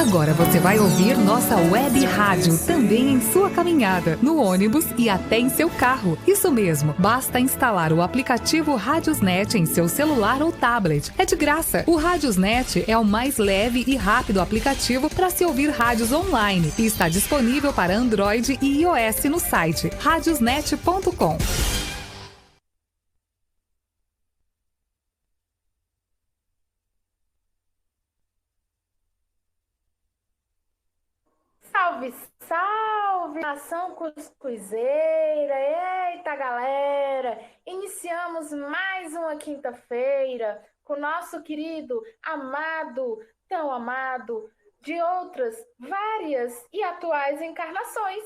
Agora você vai ouvir nossa web rádio também em sua caminhada, no ônibus e até em seu carro. Isso mesmo, basta instalar o aplicativo Radiosnet em seu celular ou tablet. É de graça. O Radiosnet é o mais leve e rápido aplicativo para se ouvir rádios online e está disponível para Android e iOS no site radiosnet.com. Salve, salve, nação cuscuzeira! Eita, galera! Iniciamos mais uma quinta-feira com nosso querido, amado, tão amado, de outras várias e atuais encarnações.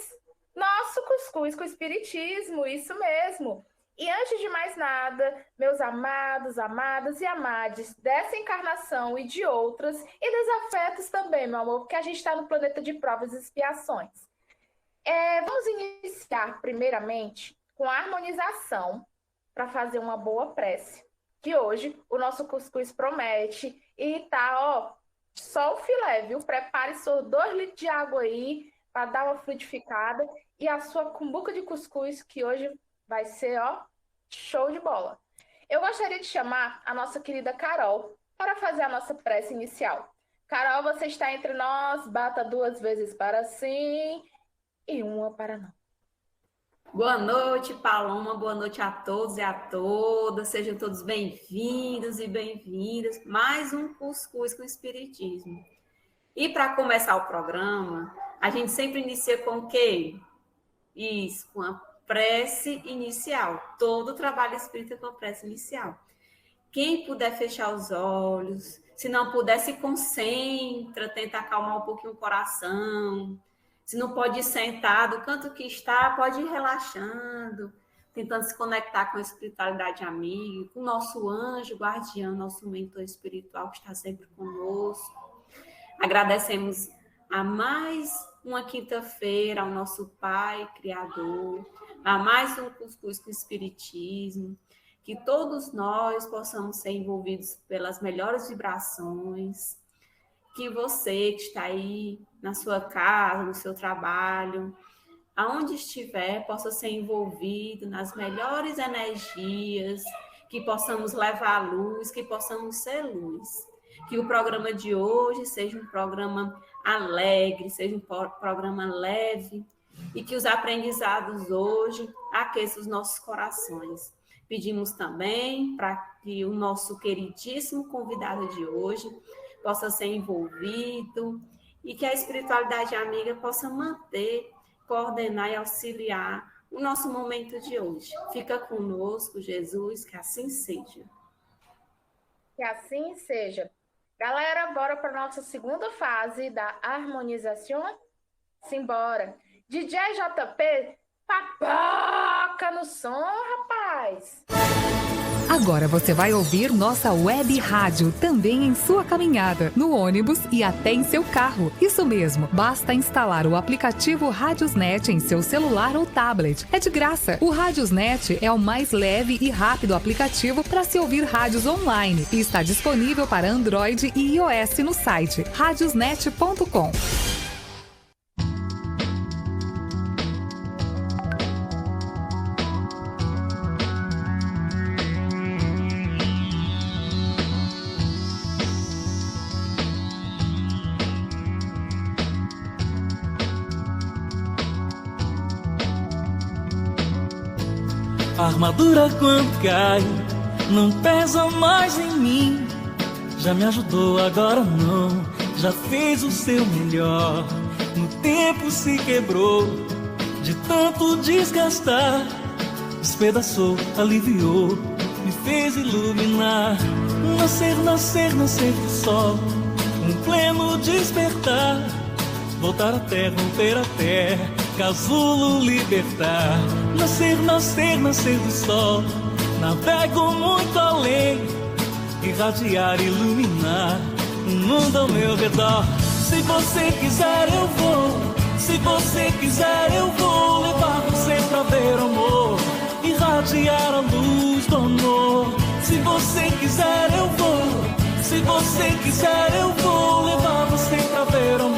Nosso Cuscuz com Espiritismo, isso mesmo! E antes de mais nada, meus amados, amadas e amades dessa encarnação e de outras, e desafetos também, meu amor, porque a gente está no planeta de provas e expiações. Vamos iniciar, primeiramente, com a harmonização para fazer uma boa prece, que hoje o nosso cuscuz promete e tá, ó, só o filé, viu? Prepare seus 2 litros de água aí para dar uma fluidificada e a sua cumbuca de cuscuz, que hoje vai ser, ó, show de bola. Eu gostaria de chamar a nossa querida Carol para fazer a nossa prece inicial. Carol, você está entre nós, bata 2 vezes para sim e 1 para não. Boa noite, Paloma, boa noite a todos e a todas, sejam todos bem-vindos e bem-vindas. Mais um Cuscuz com Espiritismo. E para começar o programa, a gente sempre inicia com o quê? Isso, com a prece inicial. Todo trabalho espírita com a prece inicial. Quem puder fechar os olhos, se não puder, se concentra, tenta acalmar um pouquinho o coração. Se não pode ir sentado, do canto que está, pode ir relaxando, tentando se conectar com a espiritualidade amiga, com o nosso anjo guardião, nosso mentor espiritual que está sempre conosco. Agradecemos a mais uma quinta-feira ao nosso Pai Criador, a mais um Cuscuz com Espiritismo, que todos nós possamos ser envolvidos pelas melhores vibrações, que você que está aí na sua casa, no seu trabalho, aonde estiver, possa ser envolvido nas melhores energias, que possamos levar a luz, que possamos ser luz. Que o programa de hoje seja um programa alegre, seja um programa leve e que os aprendizados hoje aqueçam os nossos corações. Pedimos também para que o nosso queridíssimo convidado de hoje possa ser envolvido e que a espiritualidade amiga possa manter, coordenar e auxiliar o nosso momento de hoje. Fica conosco, Jesus, que assim seja. Que assim seja. Galera, bora para a nossa segunda fase da harmonização? Simbora! DJ JP, papoca no som, rapaz! Agora você vai ouvir nossa web rádio também em sua caminhada, no ônibus e até em seu carro. Isso mesmo, basta instalar o aplicativo Radiosnet em seu celular ou tablet. É de graça. O Radiosnet é o mais leve e rápido aplicativo para se ouvir rádios online e está disponível para Android e iOS no site radiosnet.com. A armadura quando cai não pesa mais em mim. Já me ajudou, agora não. Já fez o seu melhor. No tempo se quebrou de tanto desgastar. Despedaçou, aliviou, me fez iluminar. Nascer, nascer, nascer do sol, um pleno despertar. Voltar à terra, romper a terra, casulo libertar. Nascer, nascer, nascer do sol, navego muito além, irradiar, iluminar o mundo ao meu redor. Se você quiser eu vou, se você quiser eu vou levar você pra ver o amor, irradiar a luz do amor. Se você quiser eu vou, se você quiser eu vou levar você pra ver o amor,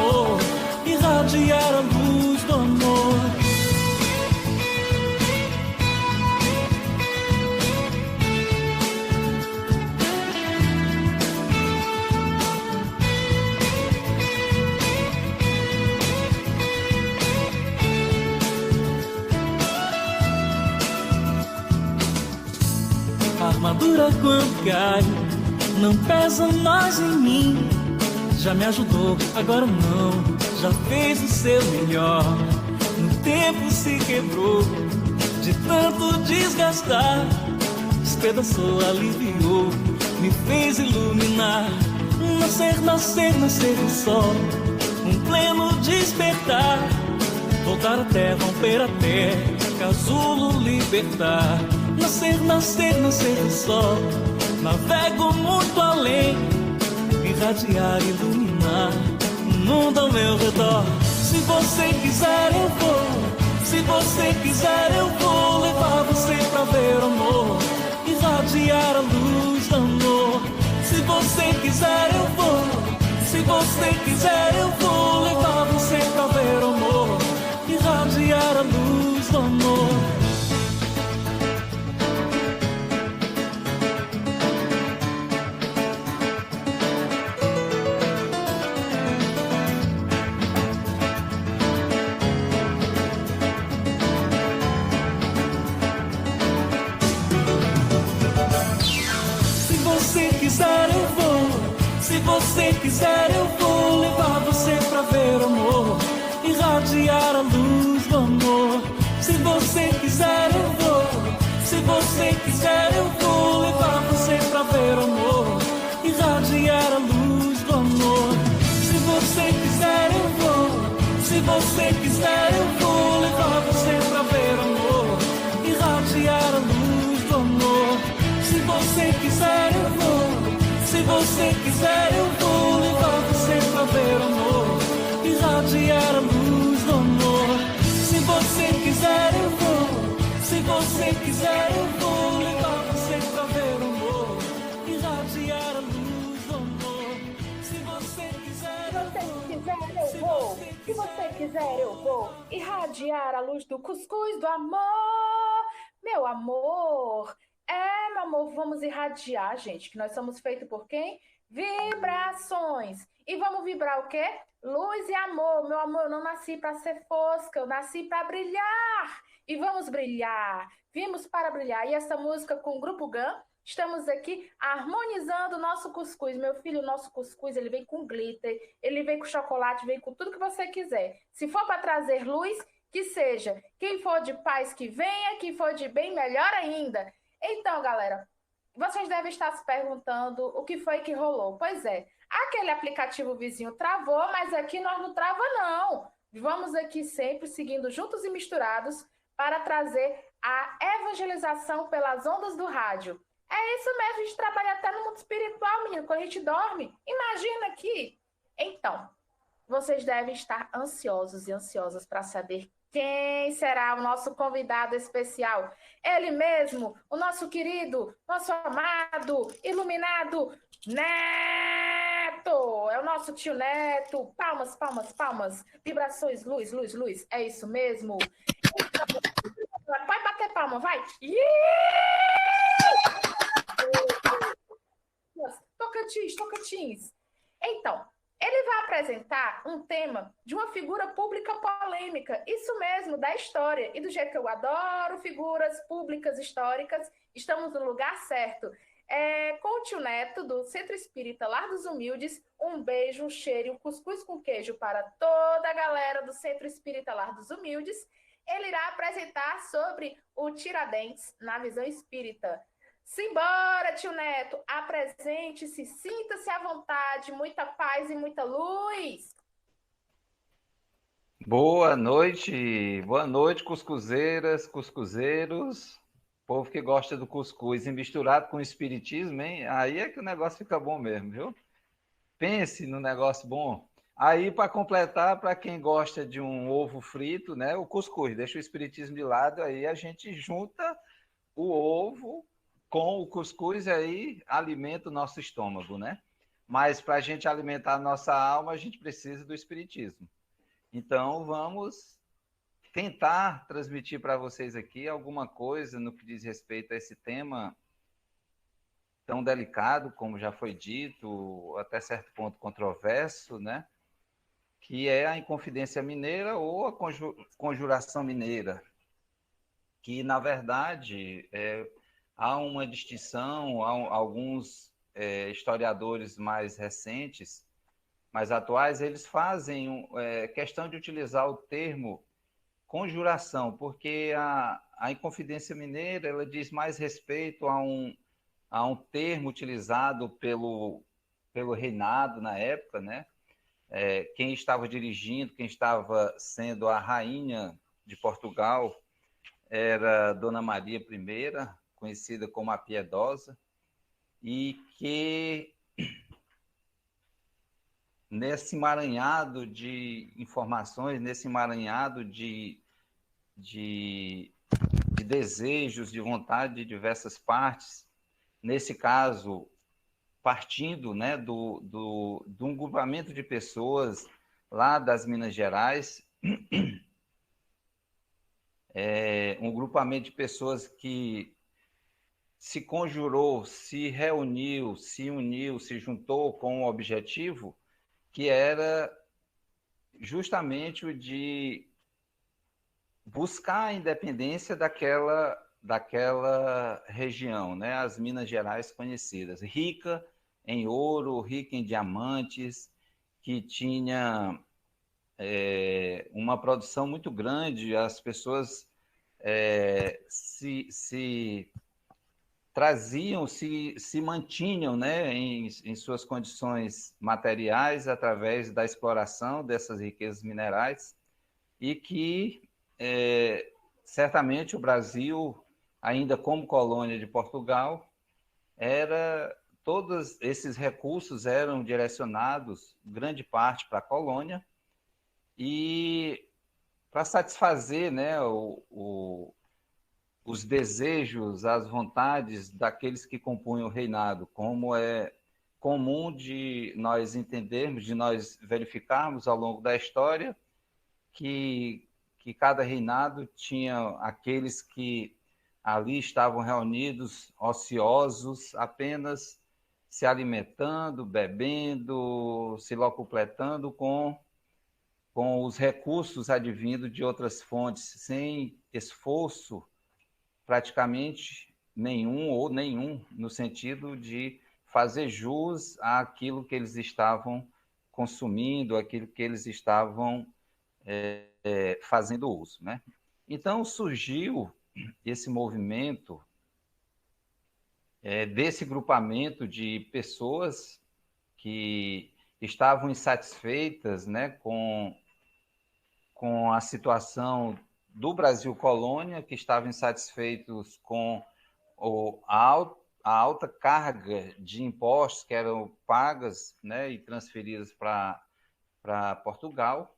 armadura quando cai não pesa mais em mim. Já me ajudou, agora não, já fez o seu melhor. No tempo se quebrou, de tanto desgastar, despedaçou, aliviou, me fez iluminar. Nascer, nascer, nascer do sol, um pleno despertar. Voltar à terra, romper a terra, casulo libertar. Nascer, nascer, nascer do sol, navego muito além, irradiar, iluminar o mundo ao meu redor. Se você quiser eu vou, se você quiser eu vou levar você pra ver o amor, irradiar a luz do amor. Se você quiser eu vou, se você quiser eu vou levar você pra ver o amor, irradiar a luz do amor. Se você quiser eu vou levar você pra ver o amor, irradiar a luz do amor. Se você quiser eu vou, se você quiser eu vou levar você pra ver o amor, irradiar a luz do amor. Se você quiser eu vou, se você quiser eu vou levar você pra ver o amor, irradiar a luz do amor. Se você quiser eu vou, se você quiser eu vou levar você pra ver o amor, irradiar a luz do amor. Se você quiser eu vou, se você quiser eu vou levar você pra ver o amor, irradiar a luz do amor. Se você quiser eu vou, se você quiser eu vou irradiar a luz do cuscuz do amor, meu amor. Meu amor, vamos irradiar, gente, que nós somos feitos por quem? Vibrações. E vamos vibrar o quê? Luz e amor. Meu amor, eu não nasci para ser fosca, eu nasci para brilhar. E vamos brilhar. Vimos para brilhar. E essa música com o Grupo GAN, estamos aqui harmonizando o nosso cuscuz. Meu filho, o nosso cuscuz, ele vem com glitter, ele vem com chocolate, vem com tudo que você quiser. Se for para trazer luz, que seja. Quem for de paz, que venha. Quem for de bem, melhor ainda. Então, galera, vocês devem estar se perguntando o que foi que rolou. Pois é, aquele aplicativo vizinho travou, mas aqui nós não trava não. Vamos aqui sempre seguindo juntos e misturados para trazer a evangelização pelas ondas do rádio. É isso mesmo, a gente trabalha até no mundo espiritual, menino, quando a gente dorme. Imagina aqui. Então, vocês devem estar ansiosos e ansiosas para saber quem será o nosso convidado especial? Ele mesmo, o nosso querido, nosso amado, iluminado Neto! É o nosso tio Neto. Palmas, palmas, palmas. Vibrações, luz, luz, luz. É isso mesmo. Pode bater palma, vai. Tocantins, Tocantins. Então, ele vai apresentar um tema de uma figura pública polêmica, isso mesmo, da história. E do jeito que eu adoro figuras públicas históricas, estamos no lugar certo. Com o tio Neto, do Centro Espírita Lar dos Humildes, um beijo, um cheiro, um cuscuz com queijo para toda a galera do Centro Espírita Lar dos Humildes. Ele irá apresentar sobre o Tiradentes na visão espírita. Simbora, tio Neto, apresente-se, sinta-se à vontade, muita paz e muita luz. Boa noite, cuscuzeiras, cuscuzeiros, povo que gosta do cuscuz e misturado com o espiritismo, hein? Aí é que o negócio fica bom mesmo, viu? Pense no negócio bom. Aí, para completar, para quem gosta de um ovo frito, né, o cuscuz, deixa o espiritismo de lado, aí a gente junta o ovo com o cuscuz, aí alimenta o nosso estômago, né? Mas para a gente alimentar a nossa alma, a gente precisa do espiritismo. Então, vamos tentar transmitir para vocês aqui alguma coisa no que diz respeito a esse tema tão delicado, como já foi dito, até certo ponto controverso, né? Que é a Inconfidência Mineira ou a Conjuração Mineira, que, na verdade, há uma distinção, alguns historiadores mais recentes, mais atuais, eles fazem questão de utilizar o termo conjuração, porque a Inconfidência Mineira ela diz mais respeito a um termo utilizado pelo reinado na época, né? Quem estava dirigindo, quem estava sendo a rainha de Portugal era Dona Maria I, conhecida como a Piedosa, e que nesse emaranhado de informações, nesse emaranhado de desejos, de vontade de diversas partes, nesse caso, partindo, né, de um grupamento de pessoas lá das Minas Gerais, um grupamento de pessoas que se conjurou, se reuniu, se uniu, se juntou com um objetivo que era justamente o de buscar a independência daquela região, né? As Minas Gerais conhecidas, rica em ouro, rica em diamantes, que tinha uma produção muito grande, as pessoas se traziam, se mantinham, né, em suas condições materiais através da exploração dessas riquezas minerais, e que certamente o Brasil, ainda como colônia de Portugal, todos esses recursos eram direcionados, grande parte, para a colônia, e para satisfazer, né, os desejos, as vontades daqueles que compunham o reinado, como é comum de nós entendermos, de nós verificarmos ao longo da história, que cada reinado tinha aqueles que ali estavam reunidos, ociosos, apenas se alimentando, bebendo, se locupletando com os recursos advindos de outras fontes, sem esforço praticamente nenhum, no sentido de fazer jus àquilo que eles estavam consumindo, aquilo que eles estavam fazendo uso, né? Então surgiu esse movimento desse grupamento de pessoas que estavam insatisfeitas, né, com a situação do Brasil colônia, que estavam insatisfeitos com a alta carga de impostos que eram pagas, né, e transferidas para Portugal.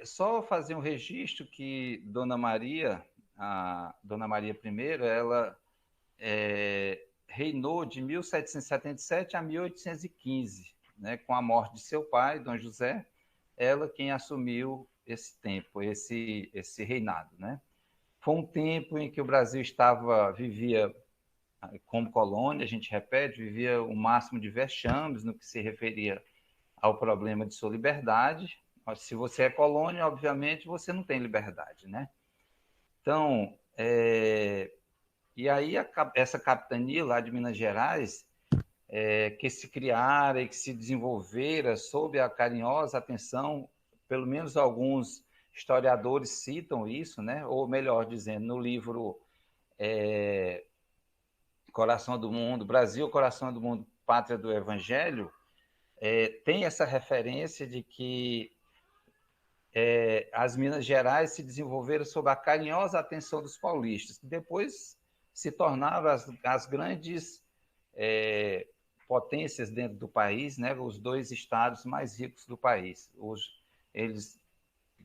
Só fazer um registro que Dona Maria, a Dona Maria I, ela reinou de 1777 a 1815, né, com a morte de seu pai, Dom José, ela quem assumiu esse tempo, esse reinado, né? Foi um tempo em que o Brasil vivia como colônia, a gente repete, vivia o máximo de vexames no que se referia ao problema de sua liberdade. Se você é colônia, obviamente, você não tem liberdade, né? Então, e aí essa capitania lá de Minas Gerais, que se criara e que se desenvolvera sob a carinhosa atenção, pelo menos alguns historiadores citam isso, né? Ou melhor dizendo, no livro Coração do Mundo, Brasil, Coração do Mundo, Pátria do Evangelho, tem essa referência de que as Minas Gerais se desenvolveram sob a carinhosa atenção dos paulistas, que depois se tornaram as grandes potências dentro do país, né? Os dois estados mais ricos do país.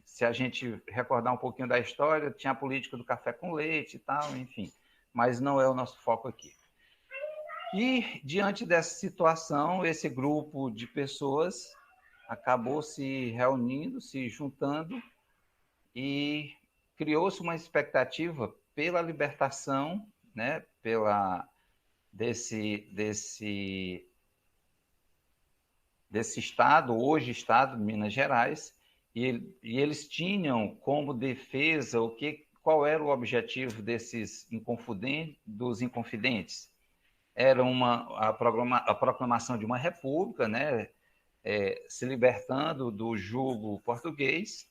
Se a gente recordar um pouquinho da história, tinha a política do café com leite e tal, enfim, mas não é o nosso foco aqui. E, diante dessa situação, esse grupo de pessoas acabou se reunindo, se juntando, e criou-se uma expectativa pela libertação, né, desse estado, hoje estado de Minas Gerais, e eles tinham como defesa, qual era o objetivo dos Inconfidentes? Era a proclamação de uma república, né, se libertando do jugo português.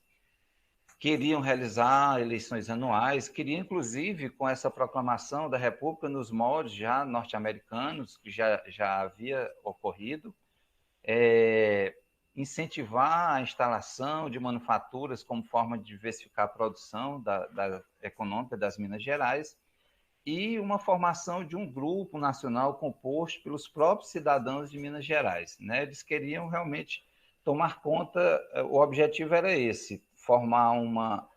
Queriam realizar eleições anuais, queriam, inclusive, com essa proclamação da república nos moldes já norte-americanos, que já havia ocorrido, incentivar a instalação de manufaturas como forma de diversificar a produção da econômica das Minas Gerais, e uma formação de um grupo nacional composto pelos próprios cidadãos de Minas Gerais, né? Eles queriam realmente tomar conta, o objetivo era esse, formar uma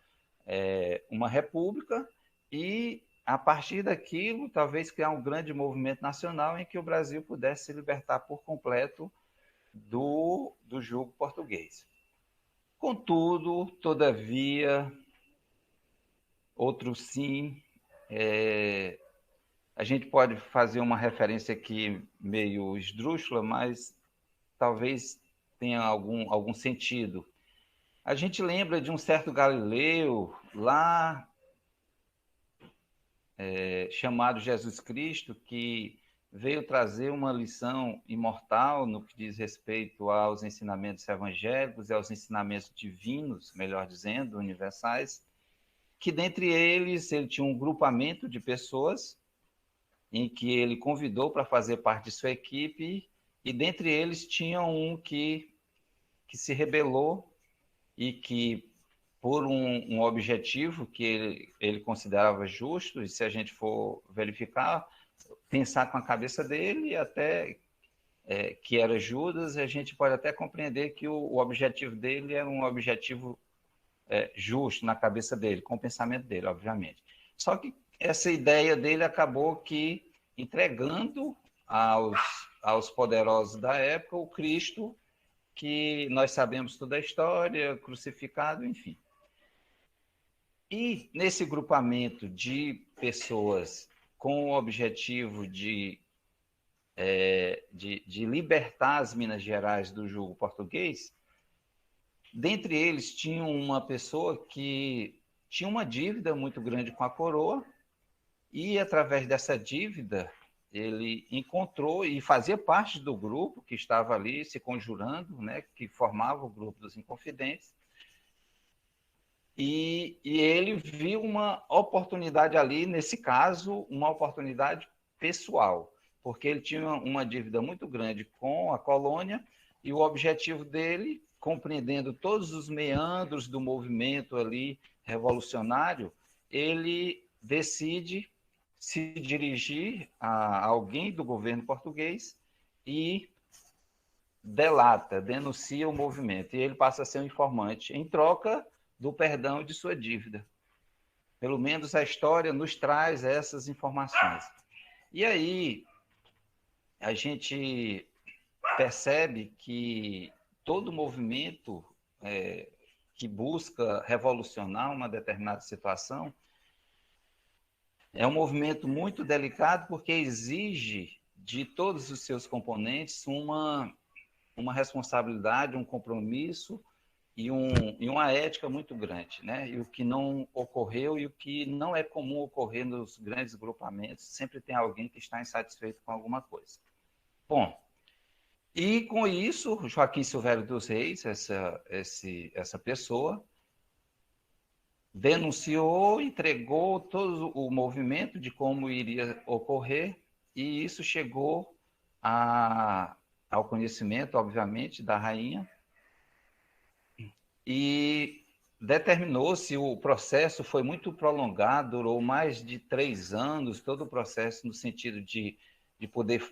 república e, a partir daquilo, talvez criar um grande movimento nacional em que o Brasil pudesse se libertar por completo do jugo português. Contudo, todavia, outro sim, a gente pode fazer uma referência aqui meio esdrúxula, mas talvez tenha algum sentido. A gente lembra de um certo Galileu lá, chamado Jesus Cristo, que veio trazer uma lição imortal no que diz respeito aos ensinamentos evangélicos e aos ensinamentos divinos, melhor dizendo, universais, que dentre eles ele tinha um grupamento de pessoas em que ele convidou para fazer parte de sua equipe, e dentre eles tinha um que se rebelou e que, por um objetivo que ele considerava justo, e se a gente for verificar, pensar com a cabeça dele, até que era Judas, a gente pode até compreender que o objetivo dele era um objetivo justo na cabeça dele, com o pensamento dele, obviamente. Só que essa ideia dele acabou que entregando aos poderosos da época o Cristo, que nós sabemos toda a história, crucificado, enfim. E nesse grupamento de pessoas com o objetivo de libertar as Minas Gerais do jugo português, dentre eles tinha uma pessoa que tinha uma dívida muito grande com a coroa, e através dessa dívida ele encontrou e fazia parte do grupo que estava ali se conjurando, né, que formava o grupo dos Inconfidentes, e ele viu uma oportunidade ali, nesse caso, uma oportunidade pessoal, porque ele tinha uma dívida muito grande com a colônia, e o objetivo dele, compreendendo todos os meandros do movimento ali revolucionário, ele decide se dirigir a alguém do governo português e denuncia o movimento. E ele passa a ser um informante em troca do perdão de sua dívida. Pelo menos a história nos traz essas informações. E aí a gente percebe que todo movimento que busca revolucionar uma determinada situação é um movimento muito delicado, porque exige de todos os seus componentes uma responsabilidade, um compromisso e uma ética muito grande, né? E o que não ocorreu e o que não é comum ocorrer nos grandes grupamentos, sempre tem alguém que está insatisfeito com alguma coisa. Bom, e com isso, Joaquim Silvério dos Reis, essa pessoa, denunciou, entregou todo o movimento de como iria ocorrer, e isso chegou ao conhecimento, obviamente, da rainha, e determinou-se, o processo foi muito prolongado, durou mais de 3 anos, todo o processo no sentido de poder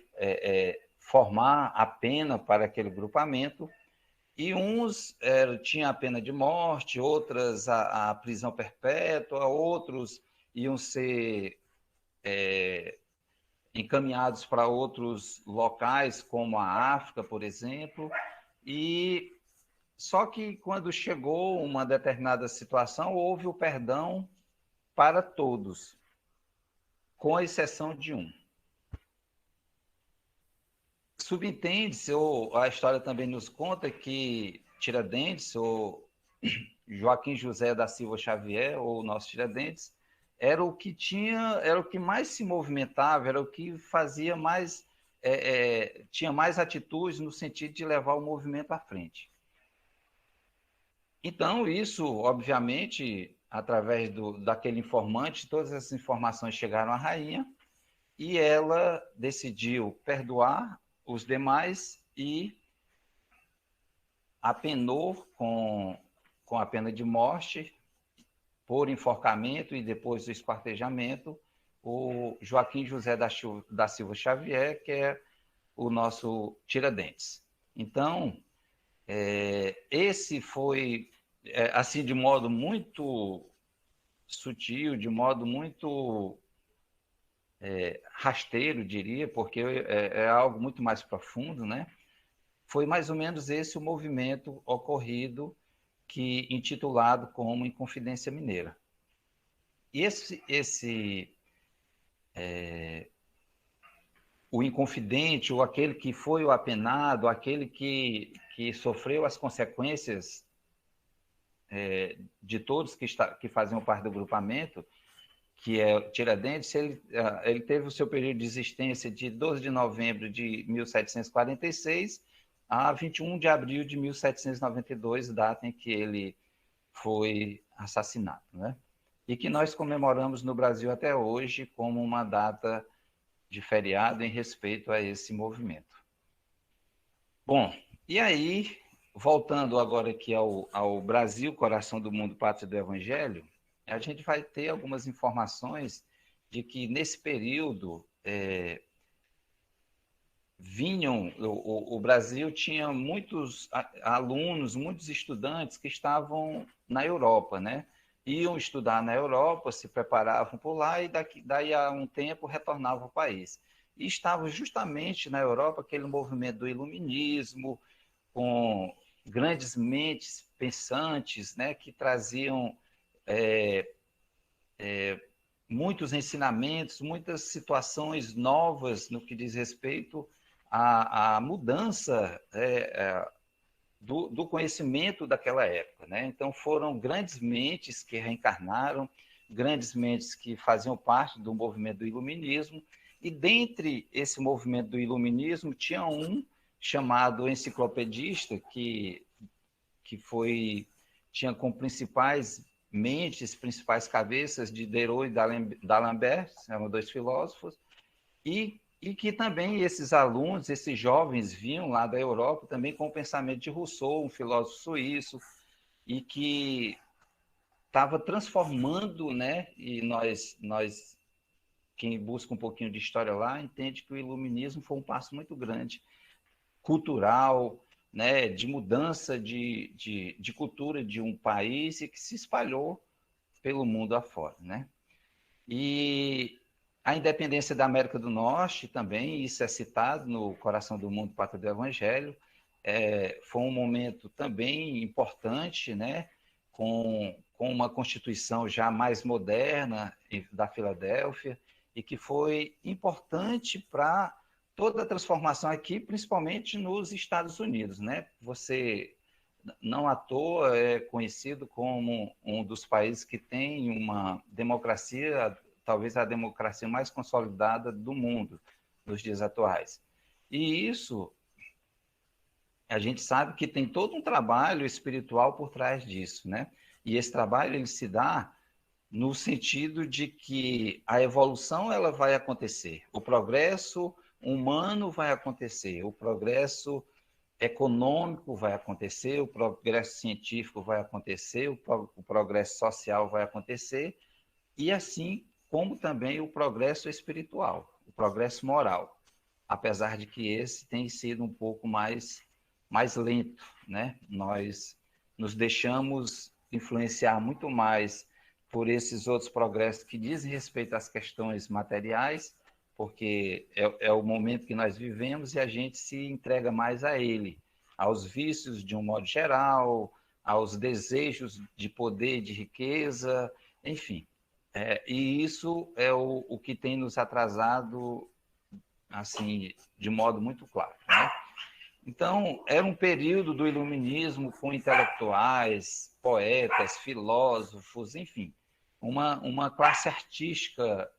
formar a pena para aquele grupamento, e uns tinham a pena de morte, outras a prisão perpétua, outros iam ser encaminhados para outros locais, como a África, por exemplo. E só que quando chegou uma determinada situação, houve o perdão para todos, com exceção de um. Subentende-se, ou a história também nos conta, que Tiradentes, ou Joaquim José da Silva Xavier, ou nosso Tiradentes, era o que mais se movimentava, era o que fazia mais, tinha mais atitudes no sentido de levar o movimento à frente. Então, isso, obviamente, através daquele informante, todas essas informações chegaram à rainha e ela decidiu perdoar os demais e apenou com a pena de morte por enforcamento e depois do esquartejamento o Joaquim José da Silva Xavier, que é o nosso Tiradentes. Então, esse foi, assim, de modo muito sutil, de modo muito rasteiro, diria, porque é algo muito mais profundo, né? Foi mais ou menos esse o movimento ocorrido, intitulado como Inconfidência Mineira. E o inconfidente, ou aquele que foi o apenado, aquele que sofreu as consequências de todos que faziam parte do grupamento, que é Tiradentes, ele teve o seu período de existência de 12 de novembro de 1746 a 21 de abril de 1792, data em que ele foi assassinado, né? E que nós comemoramos no Brasil até hoje como uma data de feriado em respeito a esse movimento. Bom, e aí, voltando agora aqui ao Brasil, coração do mundo, pátria do Evangelho, a gente vai ter algumas informações de que nesse período o Brasil tinha muitos alunos, muitos estudantes que estavam na Europa, né? Iam estudar na Europa, se preparavam por lá e daí a um tempo retornavam ao país. E estavam justamente na Europa aquele movimento do iluminismo, com grandes mentes pensantes, né, que traziam muitos ensinamentos, muitas situações novas no que diz respeito à mudança do conhecimento daquela época, né? Então foram grandes mentes que reencarnaram, grandes mentes que faziam parte do movimento do iluminismo, e dentre esse movimento do iluminismo tinha um chamado enciclopedista que tinha como principais mentes, principais cabeças de Diderot e d'Alembert, eram dois filósofos, e que também esses alunos, esses jovens vinham lá da Europa também com o pensamento de Rousseau, um filósofo suíço, e que estava transformando, né? E nós, quem busca um pouquinho de história lá, entende que o iluminismo foi um passo muito grande, cultural, né, de mudança de cultura de um país e que se espalhou pelo mundo afora, né? E a independência da América do Norte também, isso é citado no Coração do Mundo, Pátria do Evangelho, foi um momento também importante, né, com uma Constituição já mais moderna da Filadélfia, e que foi importante para toda a transformação aqui, principalmente nos Estados Unidos, né? Você, não à toa, é conhecido como um dos países que tem uma democracia, talvez a democracia mais consolidada do mundo nos dias atuais. E isso, a gente sabe que tem todo um trabalho espiritual por trás disso, né? E esse trabalho, ele se dá no sentido de que a evolução, ela vai acontecer, o progresso humano vai acontecer, o progresso econômico vai acontecer, o progresso científico vai acontecer, o progresso social vai acontecer, e assim como também o progresso espiritual, o progresso moral, apesar de que esse tem sido um pouco mais lento, né? Nós nos deixamos influenciar muito mais por esses outros progressos que dizem respeito às questões materiais, porque é o momento que nós vivemos e a gente se entrega mais a ele, aos vícios de um modo geral, aos desejos de poder, de riqueza, enfim. E isso é o que tem nos atrasado, assim, de modo muito claro, né? Então, era um período do iluminismo com intelectuais, poetas, filósofos, enfim, uma classe artística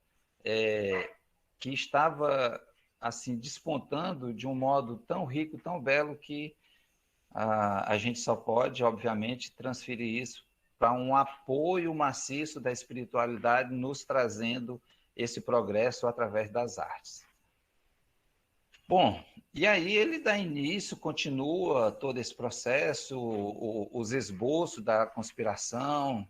que estava assim despontando de um modo tão rico, tão belo, que a gente só pode, obviamente, transferir isso para um apoio maciço da espiritualidade, nos trazendo esse progresso através das artes. Bom, e aí ele dá início, continua todo esse processo, os esboços da conspiração,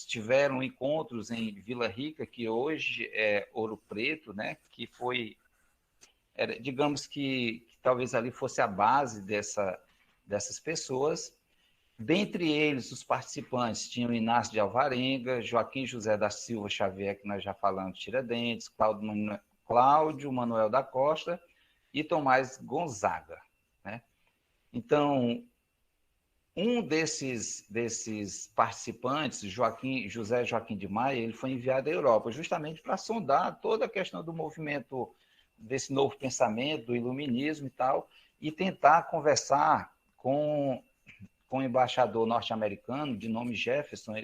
tiveram encontros em Vila Rica, que hoje é Ouro Preto, né, que foi, digamos que talvez ali fosse a base dessas pessoas. Dentre eles, os participantes tinham Inácio de Alvarenga, Joaquim José da Silva Xavier, que nós já falamos, Tiradentes, Cláudio Manuel da Costa e Tomás Gonzaga, né? Então, um desses participantes, José Joaquim de Maia, ele foi enviado à Europa justamente para sondar toda a questão do movimento, desse novo pensamento, do iluminismo e tal, e tentar conversar com o embaixador norte-americano, de nome Jefferson,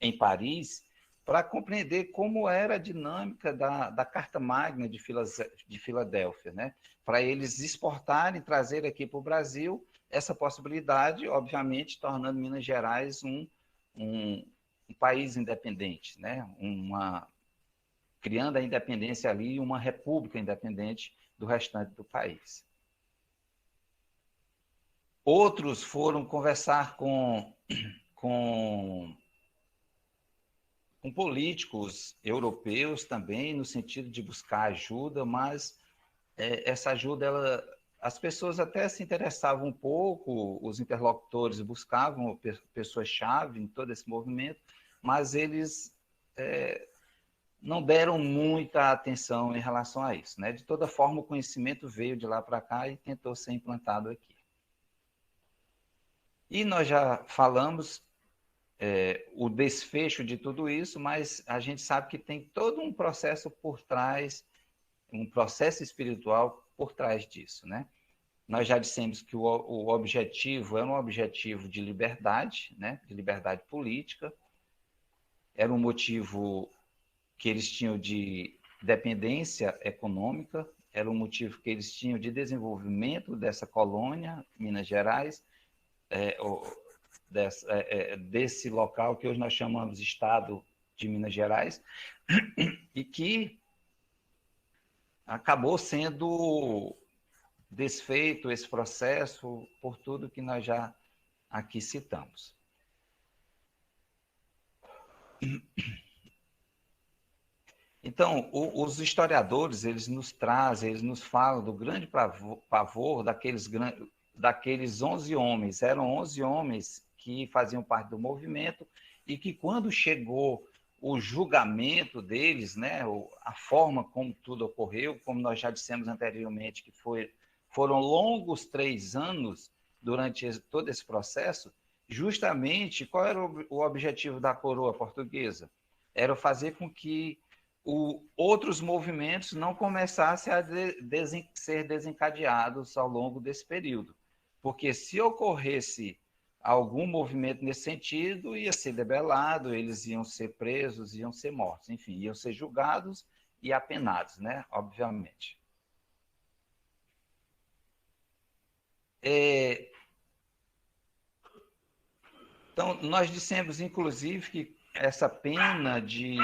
em Paris, para compreender como era a dinâmica da Carta Magna de Filadélfia, né? Para eles exportarem, trazer aqui para o Brasil essa possibilidade, obviamente, tornando Minas Gerais um país independente, né? Criando a independência ali, uma república independente do restante do país. Outros foram conversar com políticos europeus também, no sentido de buscar ajuda, mas essa ajuda, as pessoas até se interessavam um pouco, os interlocutores buscavam pessoas-chave em todo esse movimento, mas eles não deram muita atenção em relação a isso, né? De toda forma, o conhecimento veio de lá para cá e tentou ser implantado aqui. E nós já falamos o desfecho de tudo isso, mas a gente sabe que tem todo um processo por trás, um processo espiritual por trás disso, né? Nós já dissemos que o objetivo era um objetivo de liberdade, né? De liberdade política, era um motivo que eles tinham de dependência econômica, era um motivo que eles tinham de desenvolvimento dessa colônia, Minas Gerais, desse local que hoje nós chamamos de Estado de Minas Gerais, e que acabou sendo desfeito esse processo por tudo que nós já aqui citamos. Então, os historiadores, eles nos trazem, eles nos falam do grande pavor daqueles 11 homens. Eram 11 homens que faziam parte do movimento e que, quando chegou o julgamento deles, né, a forma como tudo ocorreu, como nós já dissemos anteriormente, que foram longos 3 anos durante todo esse processo, justamente qual era o objetivo da coroa portuguesa? Era fazer com que outros movimentos não começassem a ser desencadeados ao longo desse período. Porque se ocorresse algum movimento nesse sentido, ia ser debelado, eles iam ser presos, iam ser mortos, enfim, iam ser julgados e apenados, né? Obviamente. Então, nós dissemos, inclusive, que essa pena de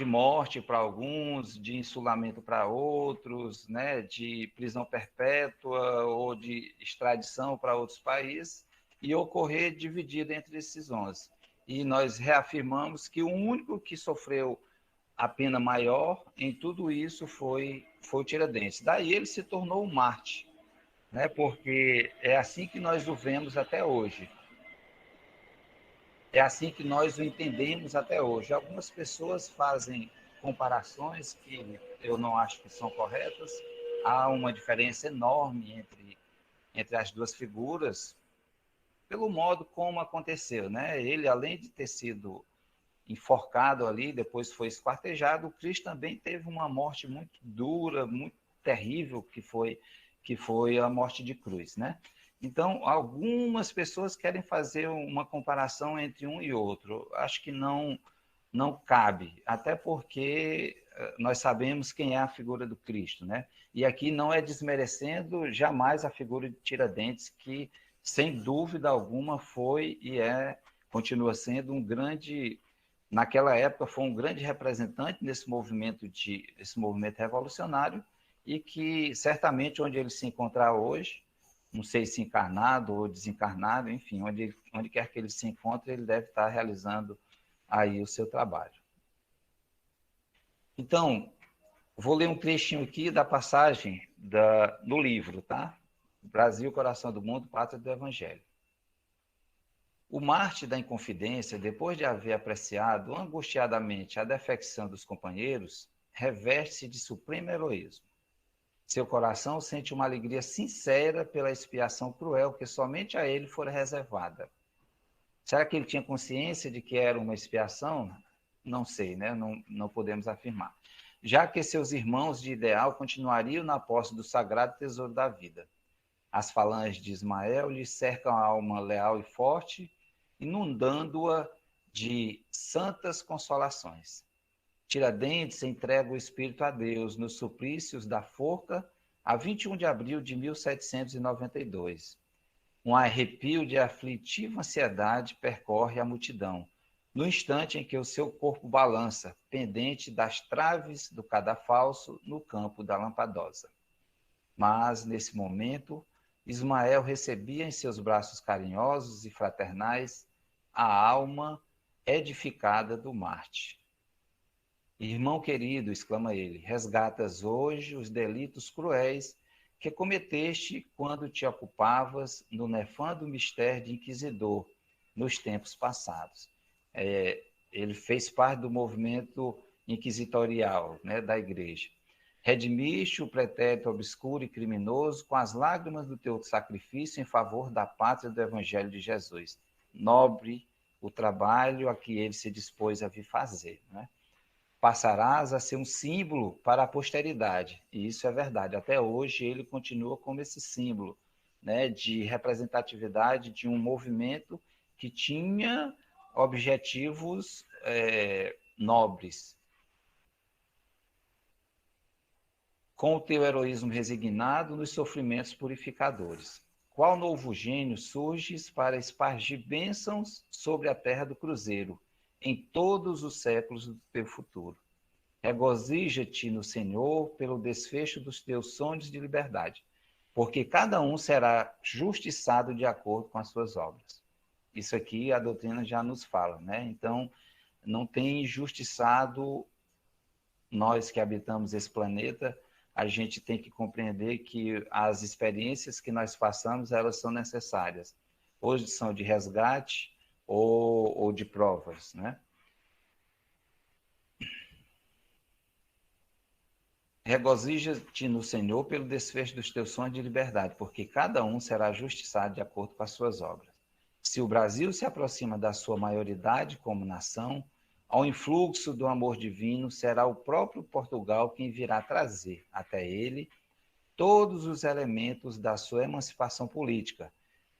morte para alguns, de insulamento para outros, né, de prisão perpétua ou de extradição para outros países, ia ocorrer dividido entre esses 11. E nós reafirmamos que o único que sofreu a pena maior em tudo isso foi o Tiradentes. Daí ele se tornou um Marte, né, porque é assim que nós o vemos até hoje. É assim que nós o entendemos até hoje. Algumas pessoas fazem comparações que eu não acho que são corretas. Há uma diferença enorme entre as duas figuras, pelo modo como aconteceu, né? Ele, além de ter sido enforcado ali, depois foi esquartejado, o Cristo também teve uma morte muito dura, muito terrível, que foi que foi a morte de cruz, né? Então, algumas pessoas querem fazer uma comparação entre um e outro. Acho que não cabe, até porque nós sabemos quem é a figura do Cristo, né? E aqui não é desmerecendo jamais a figura de Tiradentes, que, sem dúvida alguma, foi e continua sendo um grande, naquela época, foi um grande representante desse movimento revolucionário, e que certamente onde ele se encontrar hoje, não sei se encarnado ou desencarnado, enfim, onde quer que ele se encontre, ele deve estar realizando aí o seu trabalho. Então, vou ler um trechinho aqui da passagem do livro, tá? Brasil, Coração do Mundo, Pátria do Evangelho. O Marte da Inconfidência, depois de haver apreciado angustiadamente a defecção dos companheiros, reveste-se de supremo heroísmo. Seu coração sente uma alegria sincera pela expiação cruel que somente a ele fora reservada. Será que ele tinha consciência de que era uma expiação? Não sei, né? Não podemos afirmar. Já que seus irmãos de ideal continuariam na posse do sagrado tesouro da vida. As falanges de Ismael lhe cercam a alma leal e forte, inundando-a de santas consolações. Tiradentes entrega o espírito a Deus nos suplícios da forca a 21 de abril de 1792. Um arrepio de aflitiva ansiedade percorre a multidão, no instante em que o seu corpo balança, pendente das traves do cadafalso no campo da Lampadosa. Mas, nesse momento, Ismael recebia em seus braços carinhosos e fraternais a alma edificada do Marte. Irmão querido, exclama ele, resgatas hoje os delitos cruéis que cometeste quando te ocupavas no nefando mistério de inquisidor nos tempos passados. Ele fez parte do movimento inquisitorial, né, da igreja. Redimiste o pretérito obscuro e criminoso com as lágrimas do teu sacrifício em favor da pátria do Evangelho de Jesus. Nobre o trabalho a que ele se dispôs a vir fazer, né? Passarás a ser um símbolo para a posteridade, e isso é verdade. Até hoje ele continua como esse símbolo, né, de representatividade de um movimento que tinha objetivos nobres. Com o teu heroísmo resignado nos sofrimentos purificadores. Qual novo gênio surges para espargir bênçãos sobre a terra do cruzeiro, em todos os séculos do teu futuro. Regozija-te no Senhor pelo desfecho dos teus sonhos de liberdade, porque cada um será justiçado de acordo com as suas obras. Isso aqui a doutrina já nos fala, né? Então, não tem injustiçado nós que habitamos esse planeta. A gente tem que compreender que as experiências que nós passamos, elas são necessárias. Hoje são de resgate, ou de provas, né? Regozija-te no Senhor pelo desfecho dos teus sonhos de liberdade, porque cada um será justiçado de acordo com as suas obras. Se o Brasil se aproxima da sua maioridade como nação, ao influxo do amor divino, será o próprio Portugal quem virá trazer até ele todos os elementos da sua emancipação política,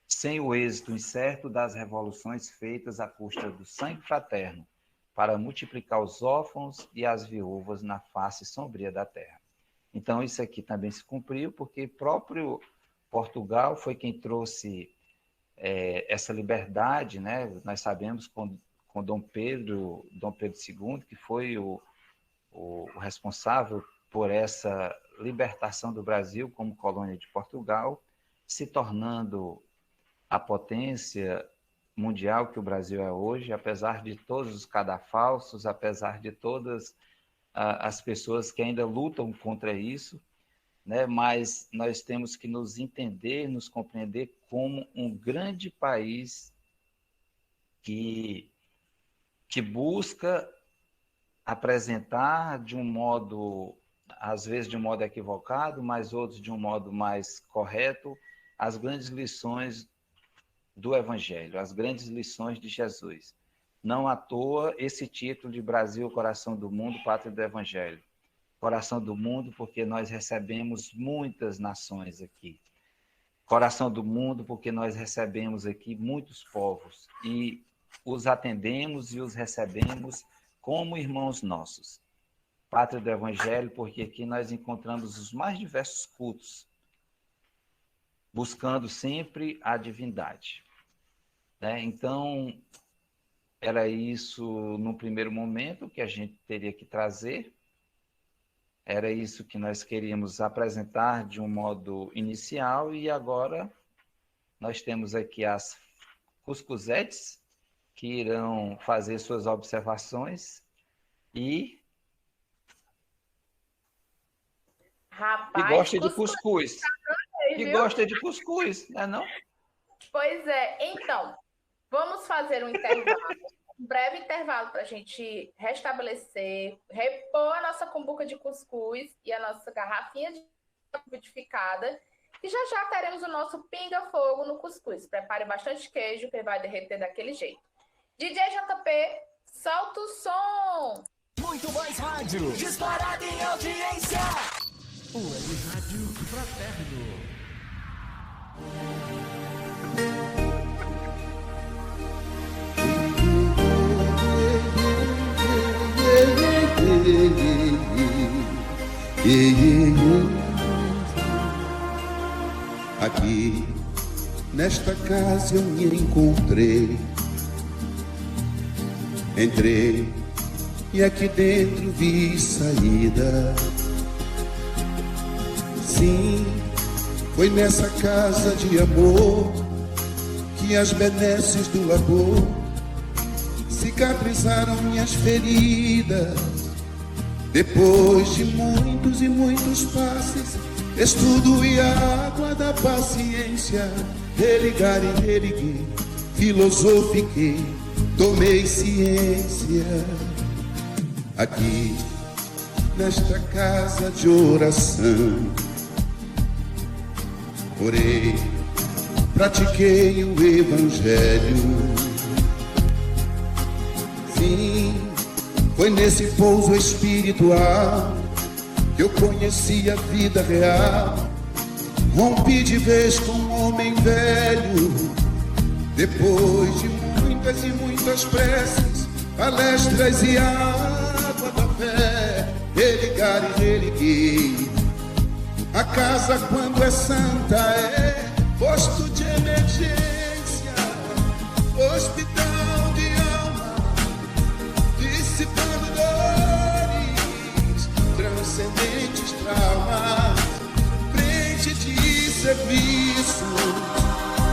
sem o êxito incerto das revoluções feitas à custa do sangue fraterno, para multiplicar os órfãos e as viúvas na face sombria da terra. Então, isso aqui também se cumpriu, porque próprio Portugal foi quem trouxe essa liberdade, né? Nós sabemos com Dom Pedro II, que foi o responsável por essa libertação do Brasil como colônia de Portugal, se tornando a potência mundial que o Brasil é hoje, apesar de todos os cadafalsos, apesar de todas as pessoas que ainda lutam contra isso, né? Mas nós temos que nos entender, nos compreender como um grande país que busca apresentar de um modo, às vezes de um modo equivocado, mas outros de um modo mais correto, as grandes lições do Evangelho, as grandes lições de Jesus. Não à toa esse título de Brasil, Coração do Mundo, Pátria do Evangelho. Coração do mundo, porque nós recebemos muitas nações aqui. Coração do mundo, porque nós recebemos aqui muitos povos e os atendemos e os recebemos como irmãos nossos. Pátria do Evangelho, porque aqui nós encontramos os mais diversos cultos, buscando sempre a divindade. Então, era isso no primeiro momento que a gente teria que trazer. Era isso que nós queríamos apresentar de um modo inicial e agora nós temos aqui as cuscuzetes que irão fazer suas observações e Rapaz, que gosta de cuscuz. Que gosta de cuscuz, não é não? Pois é, então, vamos fazer um intervalo. Um breve intervalo para a gente restabelecer, repor a nossa cumbuca de cuscuz e a nossa garrafinha de liquidificada. E já já teremos o nosso pinga-fogo no cuscuz. Prepare bastante queijo, que vai derreter daquele jeito. DJ JP, solta o som! Muito mais rádio, disparado em audiência! Web Rádio Fraterno. Aqui, nesta casa eu me encontrei. Entrei e aqui dentro vi saída. Sim, foi nessa casa de amor que as benesses do labor cicatrizaram minhas feridas. Depois de muitos e muitos passes, estudo e a água da paciência, religar e religuei, filosofiquei, tomei ciência. Aqui, nesta casa de oração, orei, pratiquei o Evangelho. Sim, foi nesse pouso espiritual que eu conheci a vida real. Rompi de vez com um homem velho. Depois de muitas e muitas preces, palestras e água da fé, religar e religuei. A casa, quando é santa, é posto de emergência, hospital de alma, dissipando dores, transcendentes traumas, frente de serviço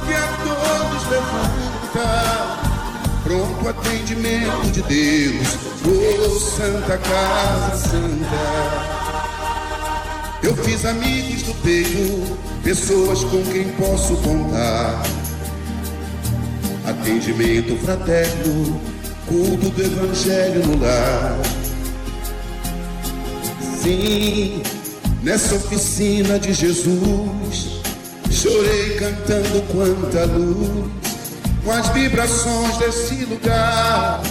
que a todos levanta, pronto atendimento de Deus, oh Santa Casa Santa. Eu fiz amigos do peito, pessoas com quem posso contar. Atendimento fraterno, culto do Evangelho no lar. Sim, nessa oficina de Jesus, chorei cantando quanta luz, com as vibrações desse lugar.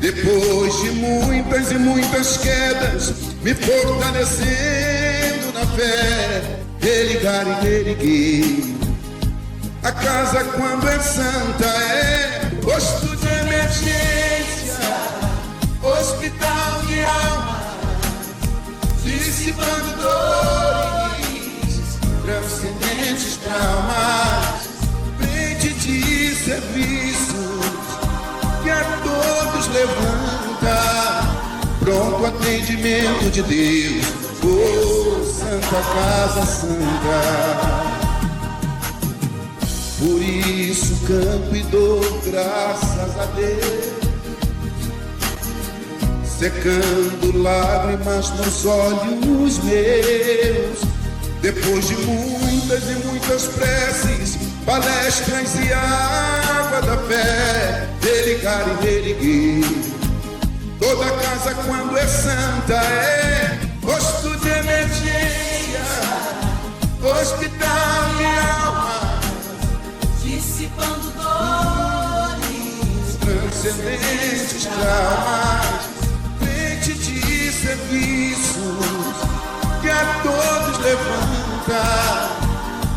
Depois de muitas e muitas quedas, me fortalecendo na fé, religar e religuei. A casa, quando é santa, é posto de emergência, hospital de alma, dissipando dores, transcendentes traumas, frente de serviços que a todos levanta, pronto atendimento de Deus, oh Santa Casa Santa. Por isso canto e dou graças a Deus, secando lágrimas nos olhos meus. Depois de muitas e muitas preces, palestras e água da fé, religar e religuei. Toda casa, quando é santa, é posto de emergência, hospital de alma, dissipando dores, transcendentes traumas, frente de serviço levanta,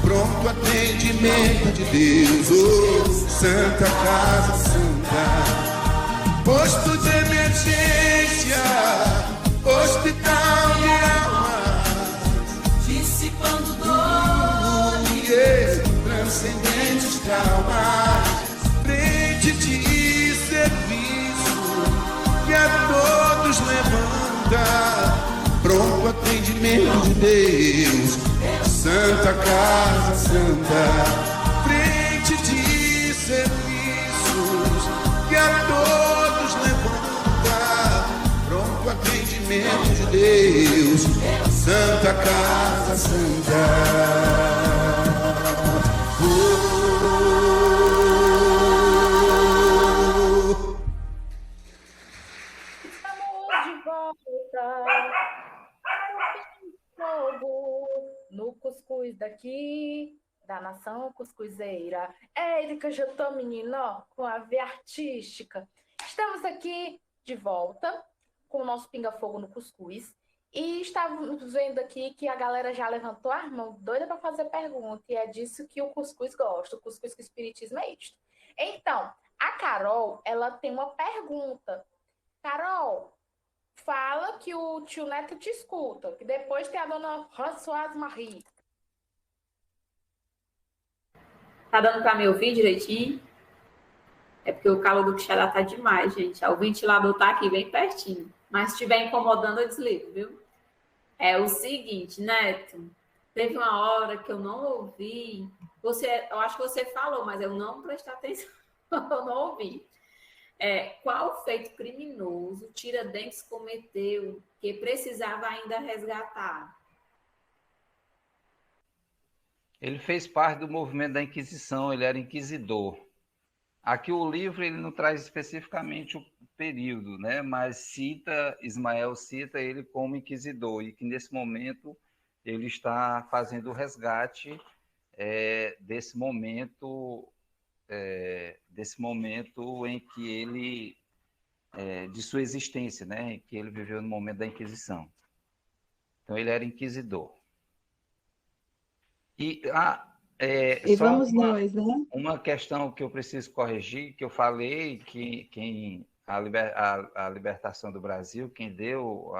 pronto atendimento de Deus. Oh, Santa Casa Santa, posto de emergência, hospital de almas, dissipando dores, transcendentes traumas, frente de serviço que a todos levanta, pronto atendimento de Deus. Santa Casa Santa, frente de serviços que a todos levanta, pronto atendimento de Deus. Santa Casa Santa. Estamos de volta para o fogo no cuscuz daqui, da nação cuscuzeira. Érica já tô, menino, ó, com a veia artística. Estamos aqui de volta com o nosso pinga-fogo no cuscuz. E estávamos vendo aqui que a galera já levantou a mão, doida para fazer pergunta. E é disso que o cuscuz gosta. O cuscuz com o espiritismo é isto. Então, a Carol, ela tem uma pergunta. Carol, fala que o tio Neto te escuta. Que depois tem a dona Françoise Marie. Tá dando para me ouvir direitinho? É porque o calor do Quixadá tá demais, gente. O ventilador tá aqui bem pertinho. Mas se estiver incomodando, eu desligo, viu? É o seguinte, Neto. Teve uma hora que eu não ouvi. Eu acho que você falou, mas eu não prestei atenção. Eu não ouvi. Qual feito criminoso Tiradentes cometeu que precisava ainda resgatar? Ele fez parte do movimento da Inquisição, ele era inquisidor. Aqui o livro ele não traz especificamente o período, né? Mas Ismael cita ele como inquisidor e que nesse momento ele está fazendo o resgate desse momento em que ele de sua existência, né? Em que ele viveu no momento da Inquisição. Então ele era inquisidor. E só vamos nós, né? Uma questão que eu preciso corrigir, que eu falei que a libertação do Brasil, quem deu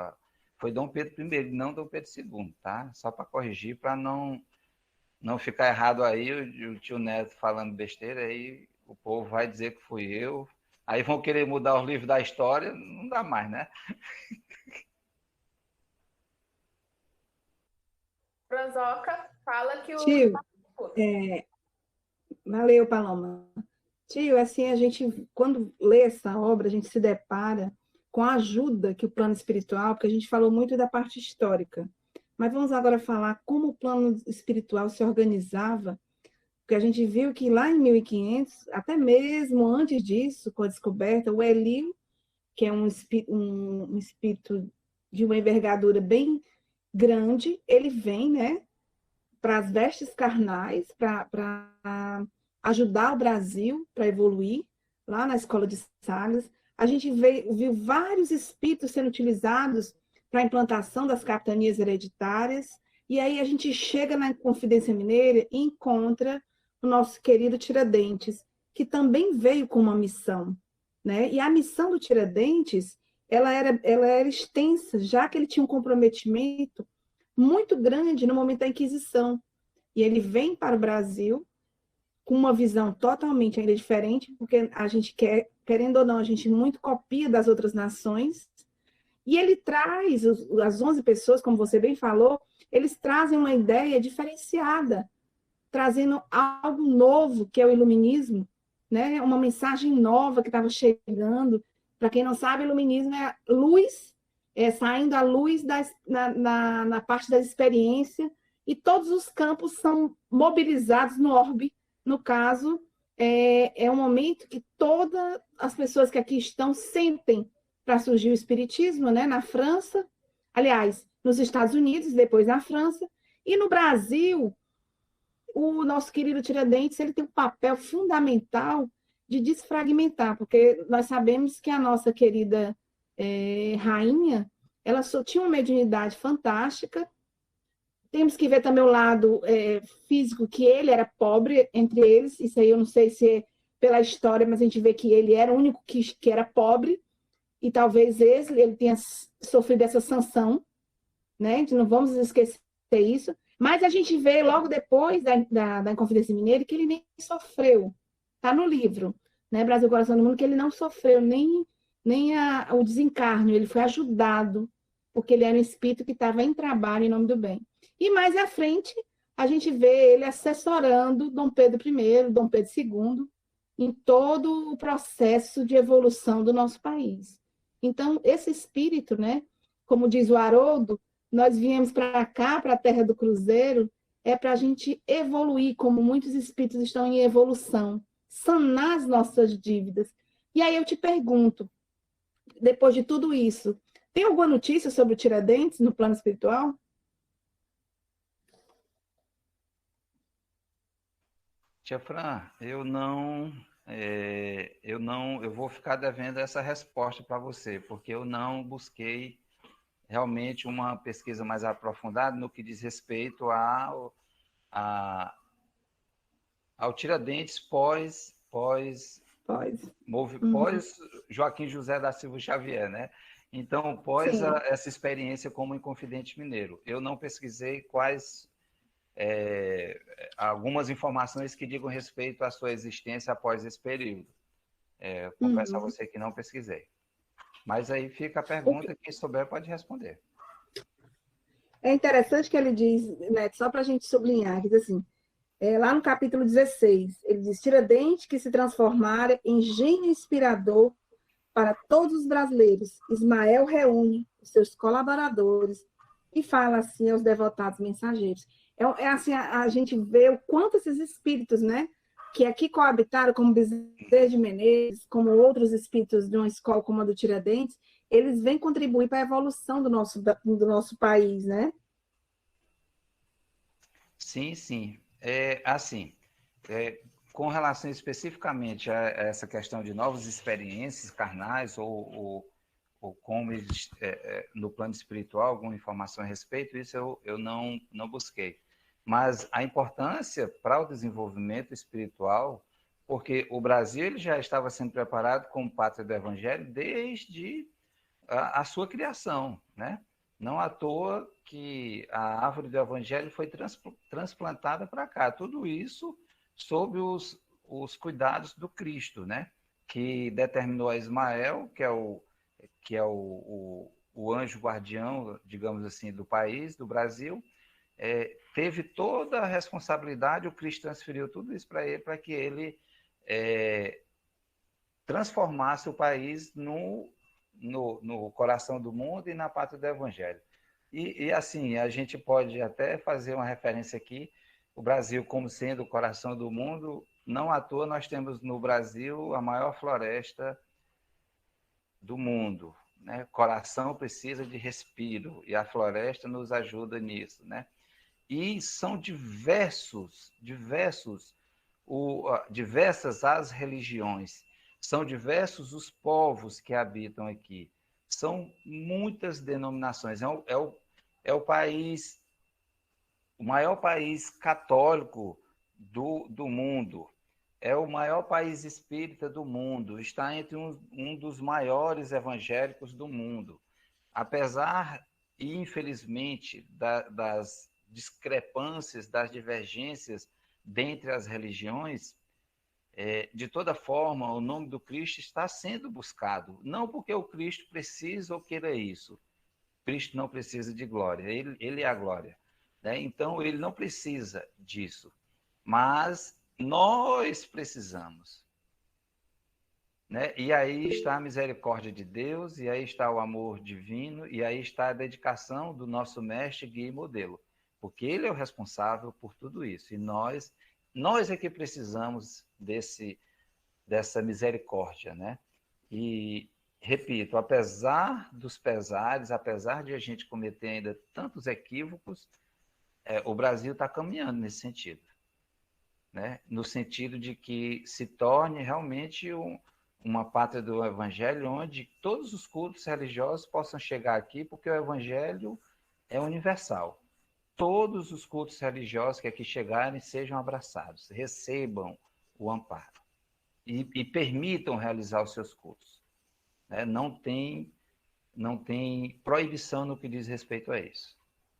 foi Dom Pedro I, não Dom Pedro II, tá? Só para corrigir, para não ficar errado aí, o tio Neto falando besteira, aí o povo vai dizer que fui eu, aí vão querer mudar os livros da história, não dá mais, né? Franzoca, fala que o... Tio, valeu, Paloma. Tio, assim, a gente, quando lê essa obra, a gente se depara com a ajuda que o plano espiritual, porque a gente falou muito da parte histórica, mas vamos agora falar como o plano espiritual se organizava, porque a gente viu que lá em 1500, até mesmo antes disso, com a descoberta, o Elio, que é um espírito de uma envergadura bem grande, ele vem, né, para as vestes carnais, para ajudar o Brasil para evoluir, lá na Escola de Sagres. A gente viu vários espíritos sendo utilizados para a implantação das capitanias hereditárias, e aí a gente chega na Confidência Mineira e encontra o nosso querido Tiradentes, que também veio com uma missão, né? E a missão do Tiradentes, ela era extensa, já que ele tinha um comprometimento muito grande no momento da Inquisição. E ele vem para o Brasil com uma visão totalmente ainda diferente, porque a gente querendo ou não, a gente muito copia das outras nações, e ele traz, as 11 pessoas, como você bem falou, eles trazem uma ideia diferenciada, trazendo algo novo, que é o iluminismo, né? Uma mensagem nova que estava chegando. Para quem não sabe, iluminismo é luz, saindo a luz na parte da experiência, e todos os campos são mobilizados no orbe. No caso, é um momento que todas as pessoas que aqui estão sentem para surgir o espiritismo, né? Na França, aliás, nos Estados Unidos, depois na França, e no Brasil, o nosso querido Tiradentes, ele tem um papel fundamental de desfragmentar, porque nós sabemos que a nossa querida rainha, ela só tinha uma mediunidade fantástica, Temos que ver também o lado físico, que ele era pobre entre eles. Isso aí eu não sei se é pela história, mas a gente vê que ele era o único que era pobre, e talvez ele tenha sofrido essa sanção, né? Não vamos esquecer isso. Mas a gente vê logo depois da Inconfidência Mineira que ele nem sofreu. Está no livro, né? Brasil, Coração do Mundo, que ele não sofreu nem o desencarne, ele foi ajudado, porque ele era um espírito que estava em trabalho em nome do bem. E mais à frente, a gente vê ele assessorando Dom Pedro I, Dom Pedro II, em todo o processo de evolução do nosso país. Então, esse espírito, né, como diz o Haroldo, nós viemos para cá, para a Terra do Cruzeiro, é para a gente evoluir, como muitos espíritos estão em evolução, sanar as nossas dívidas. E aí eu te pergunto, depois de tudo isso, tem alguma notícia sobre o Tiradentes no plano espiritual? Tia Fran, eu vou ficar devendo essa resposta para você, porque eu não busquei realmente uma pesquisa mais aprofundada no que diz respeito ao Tiradentes pós Joaquim José da Silva Xavier, né? Então, pós essa experiência como Inconfidente Mineiro. Eu não pesquisei algumas informações que digam respeito à sua existência após esse período. Confesso a você que não pesquisei. Mas aí fica a pergunta, quem souber pode responder. É interessante que ele diz, Neto, só para a gente sublinhar, que diz assim, lá no capítulo 16, ele diz: Tiradentes que se transformara em gênio inspirador para todos os brasileiros. Ismael reúne os seus colaboradores e fala assim aos devotados mensageiros. Assim, a gente vê o quanto esses espíritos, né, que aqui coabitaram, como Bezerra de Menezes, como outros espíritos de uma escola como a do Tiradentes, eles vêm contribuir para a evolução do nosso país, né? Sim, sim. Com relação especificamente a essa questão de novas experiências carnais ou como no plano espiritual, alguma informação a respeito, isso eu não busquei. Mas a importância para o desenvolvimento espiritual, porque o Brasil ele já estava sendo preparado como pátria do Evangelho desde a sua criação, né? Não à toa que a árvore do Evangelho foi transplantada para cá. Tudo isso sob os cuidados do Cristo, né? Que determinou a Ismael, que é o anjo guardião, digamos assim, do país, do Brasil, teve toda a responsabilidade, o Cristo transferiu tudo isso para ele, para que ele transformasse o país no coração do mundo e na pátria do Evangelho. E assim, a gente pode até fazer uma referência aqui, o Brasil como sendo o coração do mundo, não à toa nós temos no Brasil a maior floresta do mundo, né? Coração precisa de respiro e a floresta nos ajuda nisso, né? E são diversas as religiões, são diversos os povos que habitam aqui, são muitas denominações, é o país, o maior país católico do mundo, é o maior país espírita do mundo, está entre um dos maiores evangélicos do mundo. Apesar, e infelizmente, das discrepâncias, das divergências dentre as religiões, de toda forma, o nome do Cristo está sendo buscado. Não porque o Cristo precisa ou queira isso. Cristo não precisa de glória, ele é a glória, né? Então, ele não precisa disso. Mas nós precisamos, né? E aí está a misericórdia de Deus, e aí está o amor divino, e aí está a dedicação do nosso mestre, guia e modelo, porque ele é o responsável por tudo isso, e nós é que precisamos dessa misericórdia, né? E, repito, apesar dos pesares, apesar de a gente cometer ainda tantos equívocos, o Brasil está caminhando nesse sentido, né? No sentido de que se torne realmente uma pátria do Evangelho, onde todos os cultos religiosos possam chegar aqui, porque o Evangelho é universal. todos os cultos religiosos que aqui chegarem sejam abraçados, recebam o amparo e permitam realizar os seus cultos. Né? Não tem proibição no que diz respeito a isso,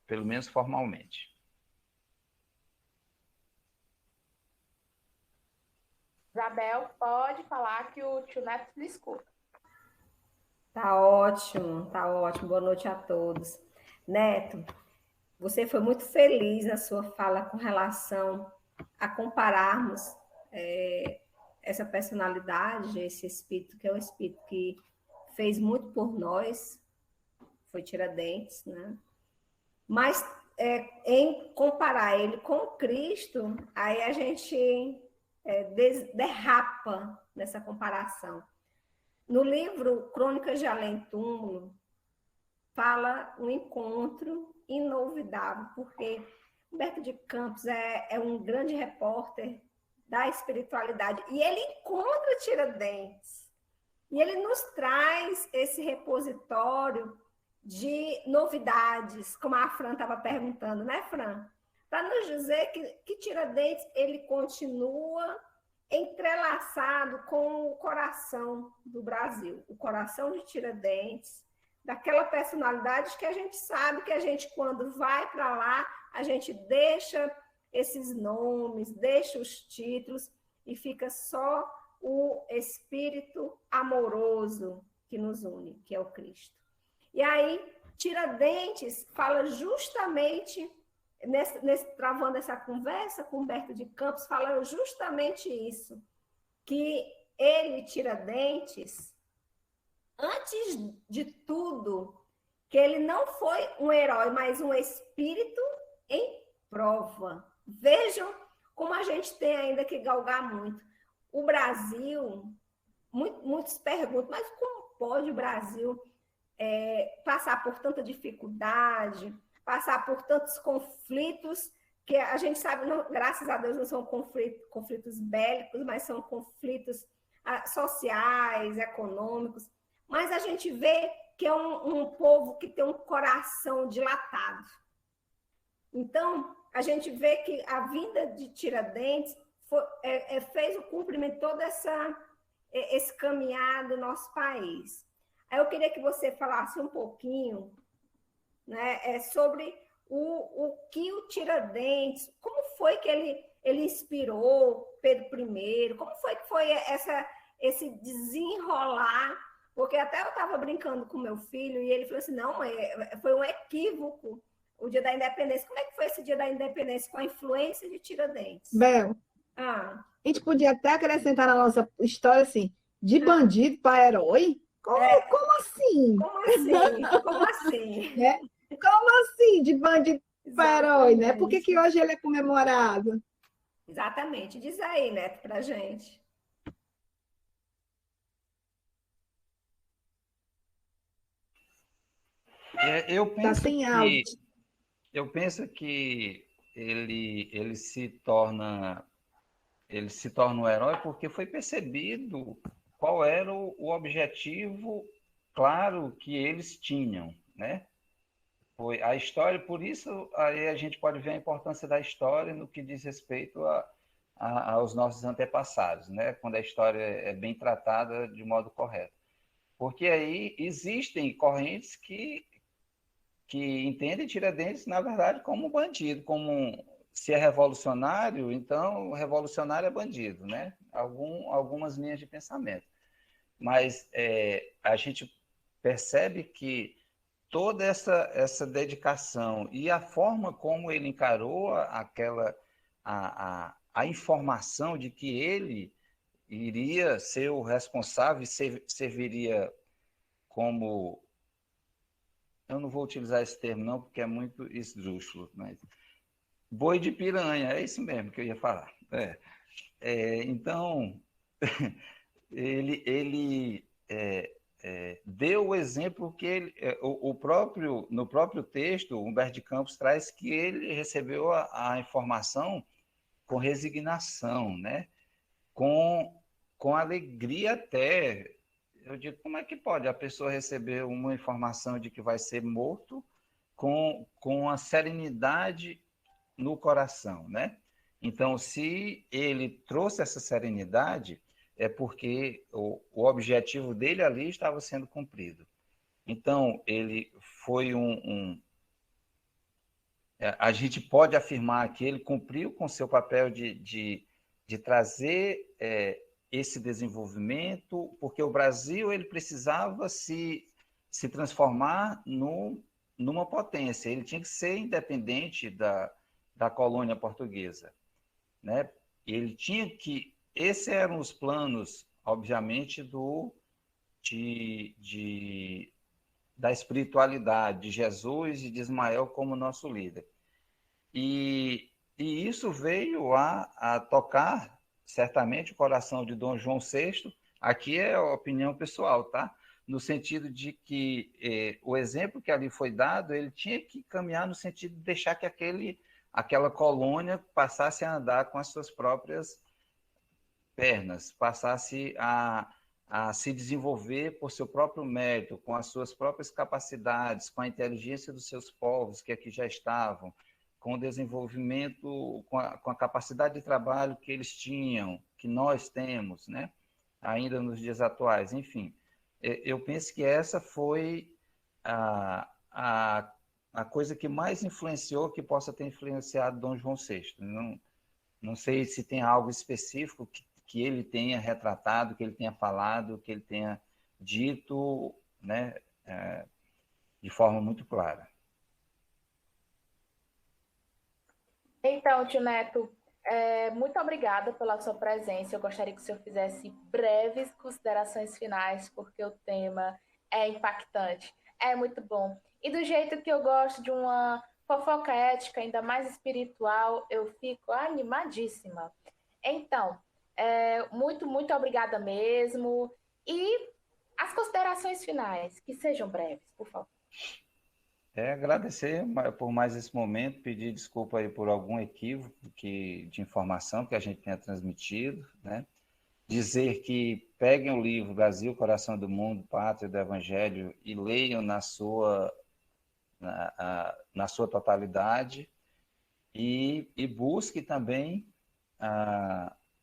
pelo menos formalmente. Isabel, pode falar que o tio Neto lhe escuta. Tá ótimo, tá ótimo. Boa noite a todos. Neto, você foi muito feliz na sua fala com relação a compararmos essa personalidade, esse espírito, que é um espírito que fez muito por nós, foi Tiradentes, né? Mas em comparar ele com Cristo, aí a gente derrapa nessa comparação. No livro Crônicas de Além-Túmulo, fala um encontro inolvidável, porque Humberto de Campos é um grande repórter da espiritualidade, e ele encontra Tiradentes, e ele nos traz esse repositório de novidades, como a Fran estava perguntando, né, Fran? Para nos dizer que Tiradentes ele continua entrelaçado com o coração do Brasil, o coração de Tiradentes, daquela personalidade que a gente sabe que a gente, quando vai para lá, a gente deixa esses nomes, deixa os títulos e fica só o espírito amoroso que nos une, que é o Cristo. E aí, Tiradentes fala justamente, travando essa conversa com Humberto de Campos, fala justamente isso, que ele, Tiradentes, antes de tudo, que ele não foi um herói, mas um espírito em prova. Vejam como a gente tem ainda que galgar muito. O Brasil, muitos perguntam, mas como pode o Brasil passar por tanta dificuldade, passar por tantos conflitos, que a gente sabe, não, graças a Deus, não são conflitos bélicos, mas são conflitos sociais, econômicos. Mas a gente vê que é um povo que tem um coração dilatado. Então, a gente vê que a vinda de Tiradentes fez o cumprimento de todo esse caminhar do nosso país. Aí eu queria que você falasse um pouquinho, né, sobre o que o Tiradentes, como foi que ele inspirou Pedro I, como foi que foi esse desenrolar, porque até eu estava brincando com meu filho e ele falou assim, não, foi um equívoco o dia da independência. Como é que foi esse dia da independência com a influência de Tiradentes? Bel, a gente podia até acrescentar na nossa história assim, de bandido para herói? Como assim? Como assim? Como assim? Como assim, de bandido para herói, né? Por que hoje ele é comemorado? Exatamente. Diz aí, Neto, pra gente. Eu penso que ele se torna um herói porque foi percebido qual era o objetivo claro que eles tinham, né? Foi a história, por isso aí a gente pode ver a importância da história no que diz respeito aos nossos antepassados, né? Quando a história é bem tratada de modo correto. Porque aí existem correntes que entendem Tiradentes, na verdade, como um bandido, se é revolucionário, então o revolucionário é bandido, né? Algumas linhas de pensamento. Mas a gente percebe que toda essa dedicação e a forma como ele encarou a informação de que ele iria ser o responsável e serviria como... Eu não vou utilizar esse termo não, porque é muito esdrúxulo, mas boi de piranha, é isso mesmo que eu ia falar. Então, ele deu o exemplo que no próprio texto, Humberto de Campos traz que ele recebeu a informação com resignação, né? Com alegria até. Eu digo, como é que pode a pessoa receber uma informação de que vai ser morto com a serenidade no coração, né? Então, se ele trouxe essa serenidade, é porque o objetivo dele ali estava sendo cumprido. Então, ele foi a gente pode afirmar que ele cumpriu com seu papel de trazer esse desenvolvimento, porque o Brasil ele precisava se transformar numa potência, ele tinha que ser independente da colônia portuguesa, né? Ele tinha que... Esses eram os planos, obviamente, da espiritualidade de Jesus e de Ismael como nosso líder. E isso veio a tocar, certamente, o coração de Dom João VI. Aqui é a opinião pessoal, tá? No sentido de que o exemplo que ali foi dado, ele tinha que caminhar no sentido de deixar que aquela colônia passasse a andar com as suas próprias pernas, passasse a se desenvolver por seu próprio mérito, com as suas próprias capacidades, com a inteligência dos seus povos que aqui já estavam, com o desenvolvimento, com a capacidade de trabalho que eles tinham, que nós temos, né? Ainda nos dias atuais. Enfim, eu penso que essa foi a coisa que mais influenciou, que possa ter influenciado Dom João VI. Não sei se tem algo específico que ele tenha retratado, que ele tenha falado, que ele tenha dito, né, de forma muito clara. Então, tio Neto, muito obrigada pela sua presença. Eu gostaria que o senhor fizesse breves considerações finais, porque o tema é impactante, é muito bom. E do jeito que eu gosto de uma fofoca ética, ainda mais espiritual, eu fico animadíssima. Então, muito, muito obrigada mesmo. E as considerações finais, que sejam breves, por favor. Agradecer por mais esse momento, pedir desculpa aí por algum equívoco de informação que a gente tenha transmitido, né? Dizer que peguem o livro Brasil, Coração do Mundo, Pátria do Evangelho e leiam na sua totalidade e busque também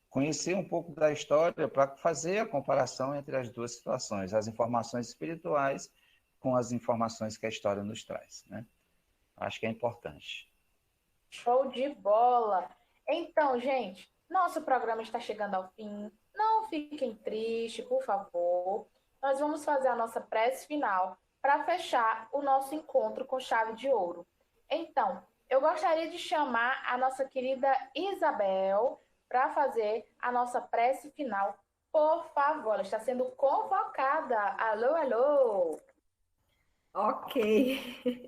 conhecer um pouco da história para fazer a comparação entre as duas situações, as informações espirituais com as informações que a história nos traz, né? Acho que é importante. Show de bola! Então, gente, nosso programa está chegando ao fim. Não fiquem tristes, por favor. Nós vamos fazer a nossa prece final para fechar o nosso encontro com chave de ouro. Então, eu gostaria de chamar a nossa querida Isabel para fazer a nossa prece final. Por favor, ela está sendo convocada. Alô, alô! Ok.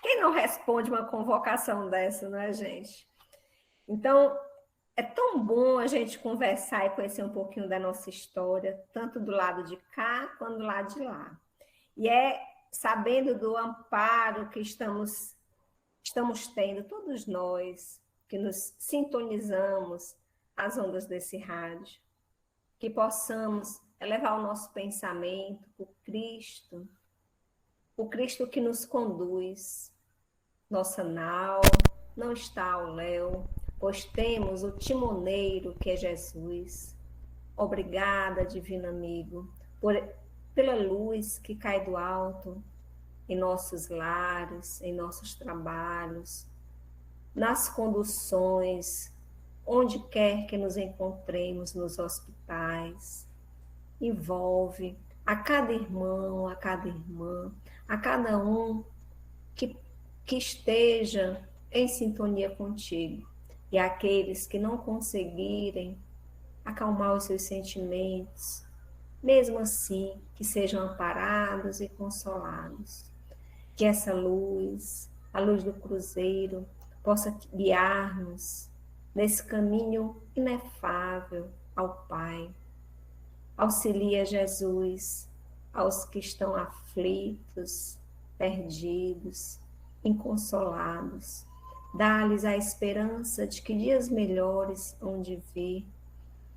Quem não responde uma convocação dessa, não é, gente? Então, é tão bom a gente conversar e conhecer um pouquinho da nossa história, tanto do lado de cá quanto do lado de lá. E sabendo do amparo que estamos tendo, todos nós, que nos sintonizamos às ondas desse rádio, que possamos elevar o nosso pensamento por Cristo, o Cristo que nos conduz. Nossa nau não está ao léu, pois temos o timoneiro que é Jesus. Obrigada, divino amigo, pela luz que cai do alto em nossos lares, em nossos trabalhos, nas conduções, onde quer que nos encontremos, nos hospitais. Envolve a cada irmão, a cada irmã, a cada um que esteja em sintonia contigo. E aqueles que não conseguirem acalmar os seus sentimentos, mesmo assim, que sejam amparados e consolados. Que essa luz, a luz do cruzeiro, possa guiar-nos nesse caminho inefável ao Pai. Auxilia, Jesus, aos que estão aflitos, perdidos, inconsolados. Dá-lhes a esperança de que dias melhores hão de vir.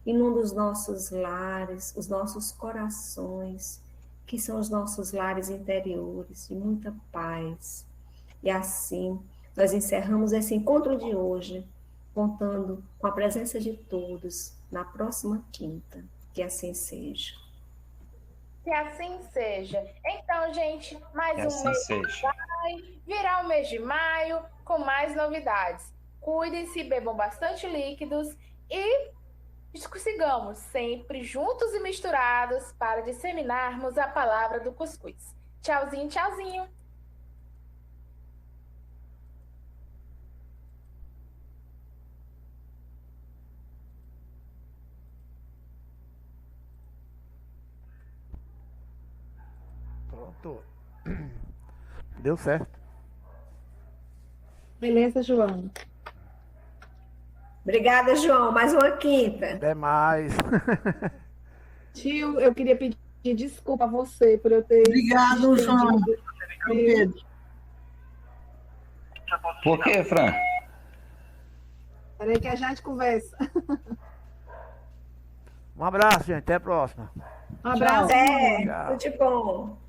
Inunda os nossos lares, os nossos corações, que são os nossos lares interiores, de muita paz. E assim, nós encerramos esse encontro de hoje, contando com a presença de todos na próxima quinta. Que assim seja. Que assim seja. Então, gente, mais Que um assim mês seja. vai virar o mês de maio com mais novidades. Cuidem-se, bebam bastante líquidos e sigamos sempre juntos e misturados para disseminarmos a palavra do cuscuz. Tchauzinho, tchauzinho. Pronto. Deu certo. Beleza, João. Obrigada, João. Mais uma quinta. Até mais. Tio, eu queria pedir desculpa a você por eu ter... Obrigado, João. Por quê, Fran? Peraí que a gente conversa. Um abraço, gente. Até a próxima. Um abraço. Tudo de bom.